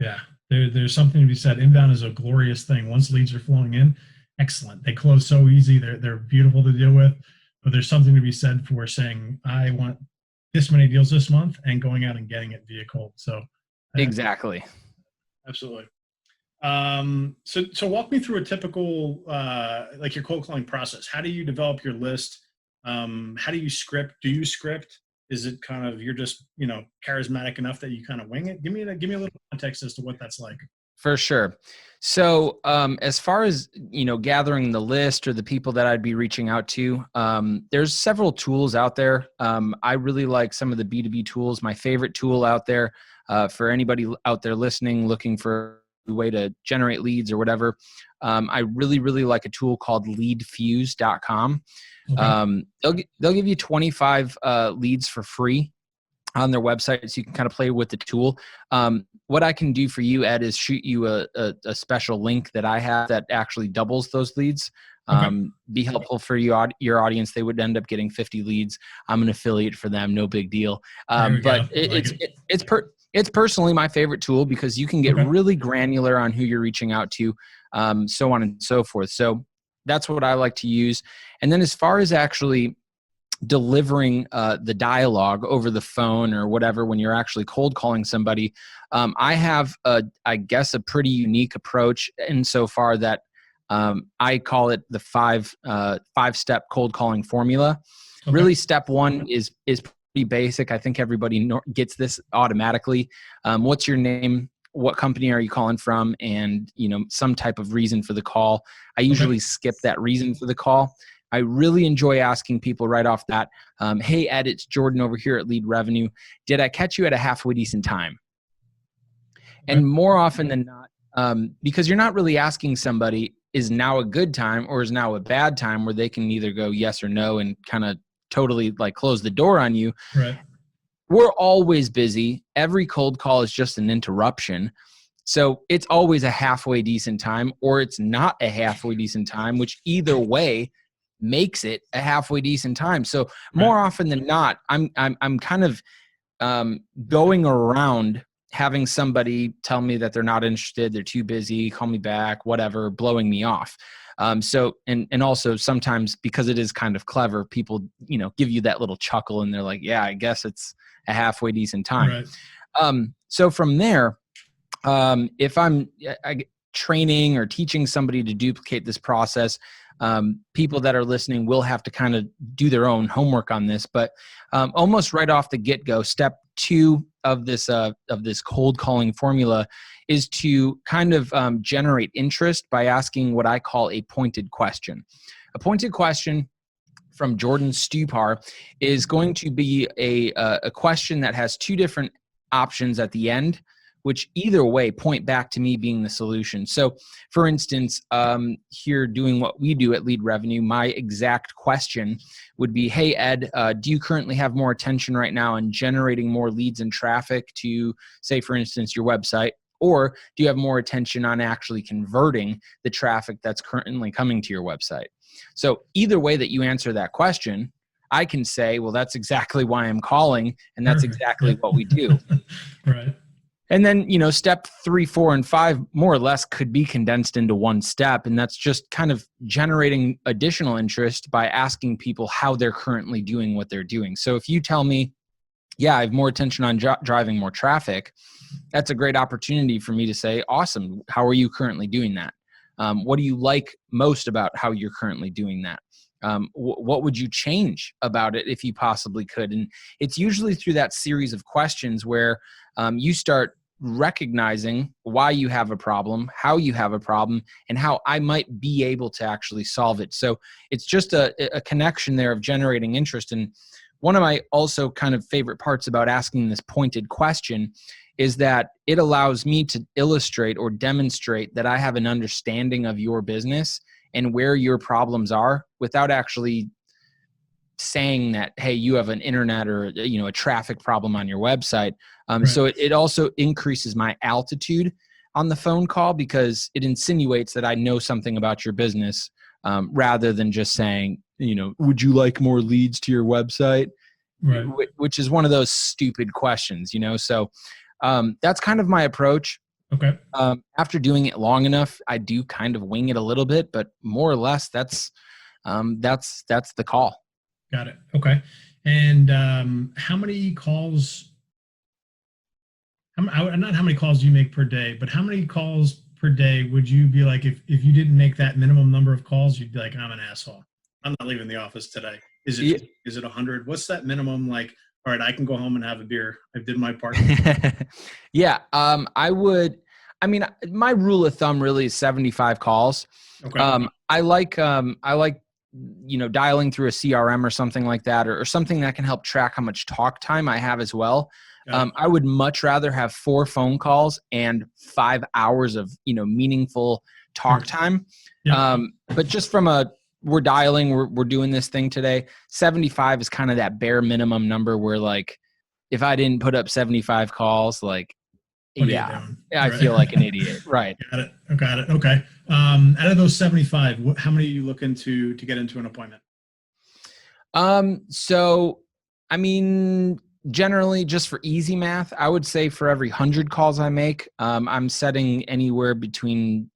Yeah. There's something to be said. Inbound is a glorious thing. Once leads are flowing in, excellent. They close so easy. They're beautiful to deal with. But there's something to be said for saying, I want this many deals this month and going out and getting it via cold. So Exactly. Absolutely. So walk me through a typical, like your cold calling process. How do you develop your list? How do you script? Do you script? Is it kind of, you're just, charismatic enough that you kind of wing it? Give me a little context as to what that's like. For sure. So as far as, gathering the list or the people that I'd be reaching out to, there's several tools out there. I really like some of the B2B tools. My favorite tool out there for anybody out there listening, looking for a way to generate leads or whatever. I really, really like a tool called leadfuse.com. Okay. They'll give you 25 leads for free on their website, so you can kind of play with the tool. What I can do for you, Ed, is shoot you a special link that I have that actually doubles those leads. Be helpful for your audience. They would end up getting 50 leads. I'm an affiliate for them, no big deal. But it's personally my favorite tool because you can get really granular on who you're reaching out to, so on and so forth. So that's what I like to use. And then as far as actually delivering the dialogue over the phone or whatever, when you're actually cold calling somebody, I have I guess a pretty unique approach insofar that I call it the five-step cold calling formula. Really, step one is pretty basic. I think everybody gets this automatically. What's your name? What company are you calling from? And some type of reason for the call. I usually skip that reason for the call. I really enjoy asking people right off that, hey, Ed, it's Jordan over here at Lead Revenue. Did I catch you at a halfway decent time? And more often than not, because you're not really asking somebody, is now a good time or is now a bad time, where they can either go yes or no and kind of totally like close the door on you. Right. We're always busy. Every cold call is just an interruption. So it's always a halfway decent time, or it's not a halfway decent time, which either way makes it a halfway decent time. So more often than not, I'm kind of going around having somebody tell me that they're not interested, they're too busy, call me back, whatever, blowing me off. So also sometimes, because it is kind of clever, people give you that little chuckle and they're like, yeah, I guess it's a halfway decent time. So from there, if I'm training or teaching somebody to duplicate this process, people that are listening will have to kind of do their own homework on this. But almost right off the get-go, step two of this cold calling formula is to kind of generate interest by asking what I call a pointed question. A pointed question from Jordan Stupar is going to be a question that has two different options at the end, which either way point back to me being the solution. So for instance, here doing what we do at Lead Revenue, my exact question would be, hey, Ed, do you currently have more attention right now on generating more leads and traffic to, say, for instance, your website? Or do you have more attention on actually converting the traffic that's currently coming to your website? So either way that you answer that question, I can say, well, that's exactly why I'm calling, and that's exactly what we do. Right. And then, step 3, 4, and 5 more or less could be condensed into one step. And that's just kind of generating additional interest by asking people how they're currently doing what they're doing. So if you tell me, yeah, I have more attention on driving more traffic, that's a great opportunity for me to say, awesome, how are you currently doing that? What do you like most about how you're currently doing that? What would you change about it if you possibly could? And it's usually through that series of questions where you start recognizing why you have a problem, how you have a problem, and how I might be able to actually solve it. So it's just a connection there of generating interest. And one of my also kind of favorite parts about asking this pointed question is that it allows me to illustrate or demonstrate that I have an understanding of your business and where your problems are without actually saying that, hey, you have an internet or a traffic problem on your website. So it also increases my altitude on the phone call because it insinuates that I know something about your business, rather than just saying, would you like more leads to your website? Which is one of those stupid questions, So that's kind of my approach. Okay. After doing it long enough, I do kind of wing it a little bit, but more or less that's the call. Got it. Okay. And how many calls? Not how many calls do you make per day, but how many calls per day would you be like if you didn't make that minimum number of calls, you'd be like, I'm an asshole. I'm not leaving the office today. Yeah. Is it 100? What's that minimum? Like, all right, I can go home and have a beer. I did my part. Yeah. I would. I mean, my rule of thumb really is 75 calls. Okay. I like, dialing through a CRM or something like that, or something that can help track how much talk time I have as well. Got it. I would much rather have 4 phone calls and 5 hours of, meaningful talk Sure. time. Yep. But just we're dialing, we're doing this thing today. 75 is kind of that bare minimum number where, like, if I didn't put up 75 calls, like, What are you yeah, doing? I Right. feel like an idiot. Right. Got it. Got it. Okay. Out of those 75, how many are you looking to get into an appointment? So I mean, generally just for easy math, I would say for every 100 calls I make, I'm setting anywhere between,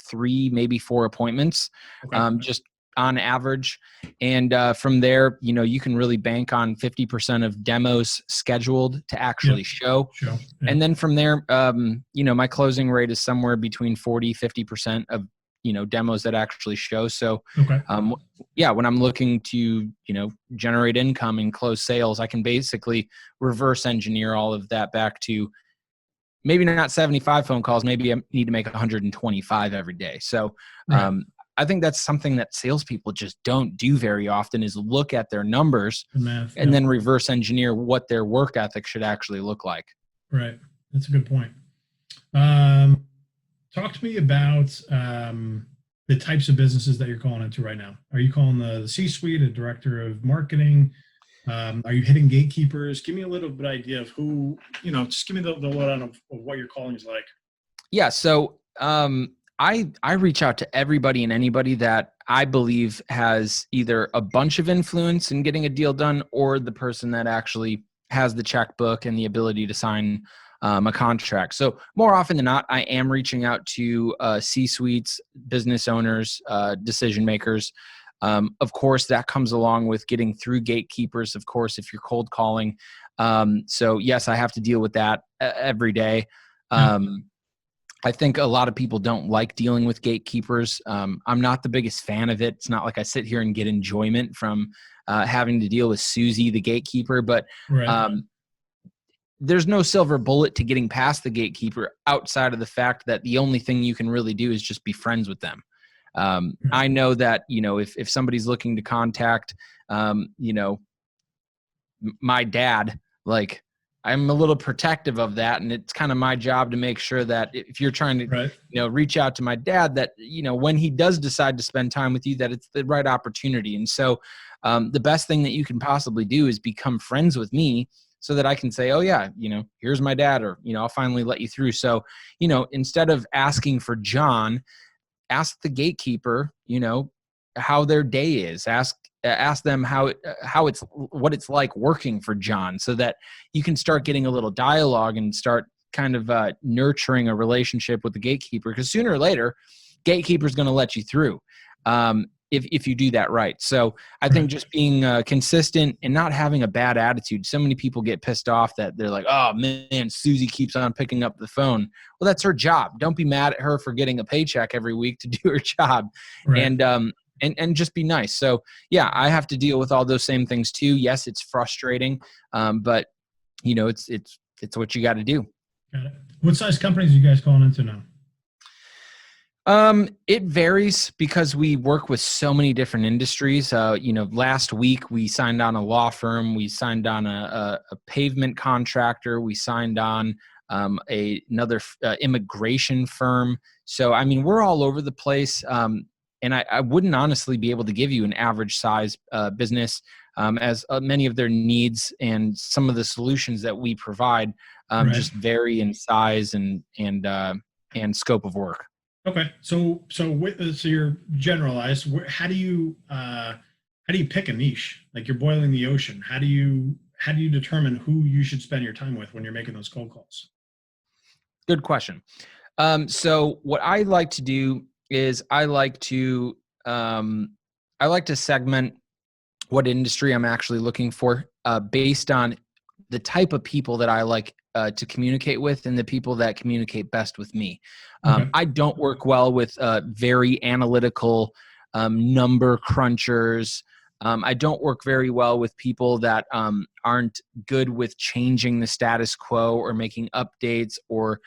3, maybe 4 appointments, Okay. just on average. And from there, you can really bank on 50% of demos scheduled to actually Yep. show. Sure. Yeah. And then from there, my closing rate is somewhere between 40-50% of, demos that actually show. So, Okay. yeah, when I'm looking to, generate income and close sales, I can basically reverse engineer all of that back to maybe not 75 phone calls. Maybe I need to make 125 every day. So, Right. I think that's something that salespeople just don't do very often, is look at their numbers Good math. and Yep. then reverse engineer what their work ethic should actually look like. Right. That's a good point. Um, Talk to me about the types of businesses that you're calling into right now. Are you calling the C-suite, a director of marketing? Are you hitting gatekeepers? Give me a little bit idea of who, just give me the lowdown of what your calling is like. Yeah. So I reach out to everybody and anybody that I believe has either a bunch of influence in getting a deal done, or the person that actually has the checkbook and the ability to sign a contract. So more often than not, I am reaching out to C-suites, business owners, decision makers. Of course, that comes along with getting through gatekeepers, of course, if you're cold calling. So yes, I have to deal with that every day. Yeah. I think a lot of people don't like dealing with gatekeepers. I'm not the biggest fan of it. It's not like I sit here and get enjoyment from having to deal with Susie, the gatekeeper, but Right. there's no silver bullet to getting past the gatekeeper outside of the fact that the only thing you can really do is just be friends with them. Right. I know that, if somebody's looking to contact, my dad, like, I'm a little protective of that. And it's kind of my job to make sure that if you're trying to, Right. reach out to my dad, that, when he does decide to spend time with you, that it's the right opportunity. And so the best thing that you can possibly do is become friends with me, so that I can say, oh yeah, here's my dad, or, I'll finally let you through. So, instead of asking for John, ask the gatekeeper, how their day is. Ask them how it's what it's like working for John, so that you can start getting a little dialogue and start kind of nurturing a relationship with the gatekeeper, because sooner or later, gatekeeper is going to let you through. If you do that right. So I think Right. just being consistent and not having a bad attitude. So many people get pissed off that they're like, oh man, Susie keeps on picking up the phone. Well, that's her job. Don't be mad at her for getting a paycheck every week to do her job. Right. And just be nice. So yeah, I have to deal with all those same things too. Yes, it's frustrating. But it's what you got to do. Got it. What size companies are you guys calling into now? It varies because we work with so many different industries. Last week we signed on a law firm, we signed on a pavement contractor, we signed on another immigration firm. So, I mean, we're all over the place. And I wouldn't honestly be able to give you an average size business, as many of their needs and some of the solutions that we provide Right. just vary in size and scope of work. Okay. So you're generalized. How do you pick a niche? Like, you're boiling the ocean. How do you determine who you should spend your time with when you're making those cold calls? Good question. So what I like to do is I like to segment what industry I'm actually looking for based on the type of people that I like to communicate with and the people that communicate best with me. Okay. I don't work well with very analytical number crunchers. I don't work very well with people that aren't good with changing the status quo or making updates or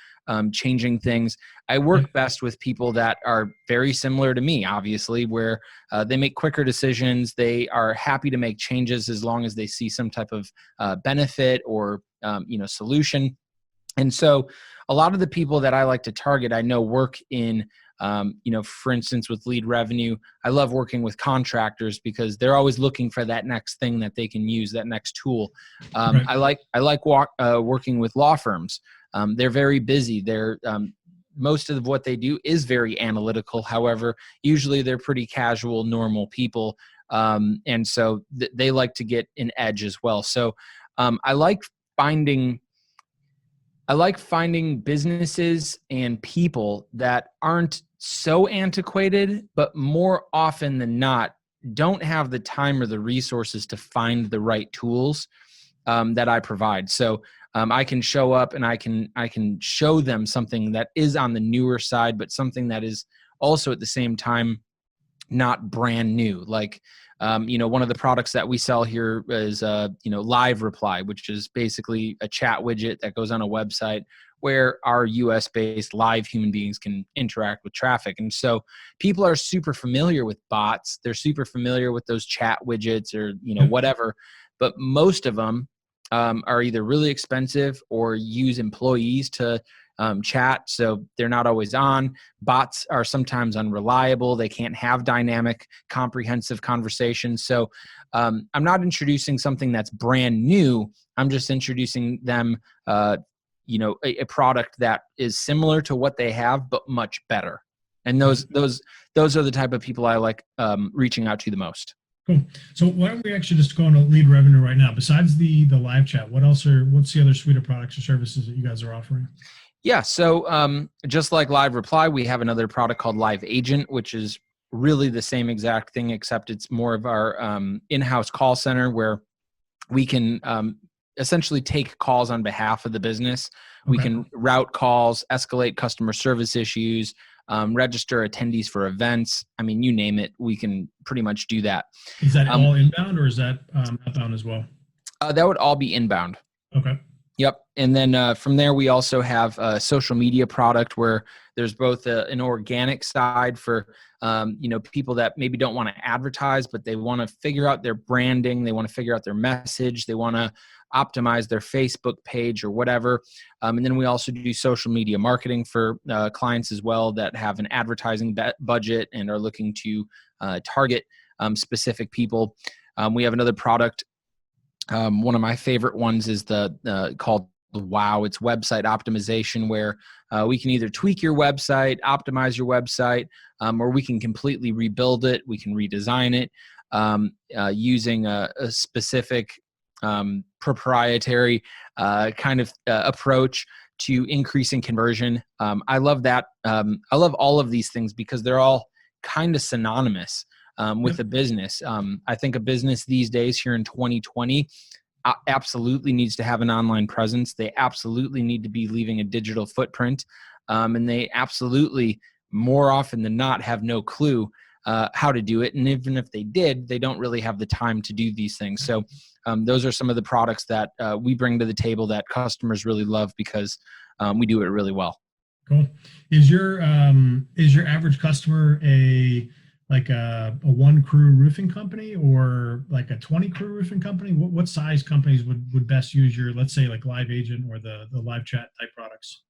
changing things. I Yep. work best with people that are very similar to me, obviously, where they make quicker decisions. They are happy to make changes as long as they see some type of benefit or solution. And so a lot of the people that I like to target, I know work in, for instance, with lead revenue. I love working with contractors because they're always looking for that next thing that they can use, that next tool. Right. I like working with law firms. They're very busy. Most of what they do is very analytical. However, usually they're pretty casual, normal people. And so they like to get an edge as well. So I like finding businesses and people that aren't so antiquated, but more often than not, don't have the time or the resources to find the right tools that I provide. So I can show up and I can show them something that is on the newer side, but something that is also at the same time not brand new. Like, one of the products that we sell here is, Live Reply, which is basically a chat widget that goes on a website where our US based live human beings can interact with traffic. And so people are super familiar with bots. They're super familiar with those chat widgets or, Yep. whatever, but most of them are either really expensive or use employees to chat. So they're not always on. Bots are sometimes unreliable. They can't have dynamic, comprehensive conversations. So I'm not introducing something that's brand new. I'm just introducing them, a product that is similar to what they have, but much better. And those are the type of people I like reaching out to the most. Cool. So why don't we actually just go into lead revenue right now? Besides the live chat, what's the other suite of products or services that you guys are offering? Yeah. So just like Live Reply, we have another product called Live Agent, which is really the same exact thing, except it's more of our in-house call center where we can essentially take calls on behalf of the business. We Okay. can route calls, escalate customer service issues, register attendees for events. I mean, you name it, we can pretty much do that. Is that all inbound or is that outbound as well? That would all be inbound. Okay. Yep. And then from there, we also have a social media product where there's both an organic side for, people that maybe don't want to advertise, but they want to figure out their branding. They want to figure out their message. They want to optimize their Facebook page or whatever. And then we also do social media marketing for clients as well that have an advertising budget and are looking to target specific people. We have another product. One of my favorite ones is called Wow. It's website optimization, where we can either tweak your website, optimize your website, or we can completely rebuild it. We can redesign it using a specific proprietary kind of approach to increasing conversion. I love that. I love all of these things because they're all kind of synonymous with a business. I think a business these days here in 2020 absolutely needs to have an online presence. They absolutely need to be leaving a digital footprint. And they absolutely, more often than not, have no clue how to do it. And even if they did, they don't really have the time to do these things. So those are some of the products that we bring to the table that customers really love because we do it really well. Cool. Is your average customer a one crew roofing company or like a 20 crew roofing company? What size companies would best use your, let's say, like Live Agent or the live chat type products?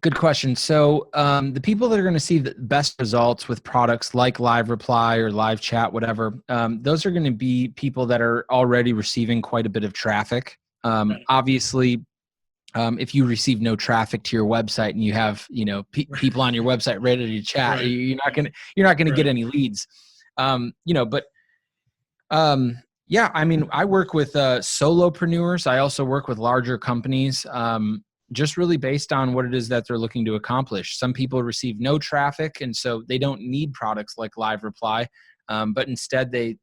Good question. So the people that are going to see the best results with products like Live Reply or Live Chat, whatever, those are going to be people that are already receiving quite a bit of traffic. Obviously, if you receive no traffic to your website and you have, people on your website ready to chat, Right. you're not going to get any leads. Yeah, I mean, I work with solopreneurs. I also work with larger companies just really based on what it is that they're looking to accomplish. Some people receive no traffic, and so they don't need products like Live Reply, but instead they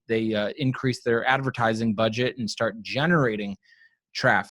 increase their advertising budget and start generating traffic.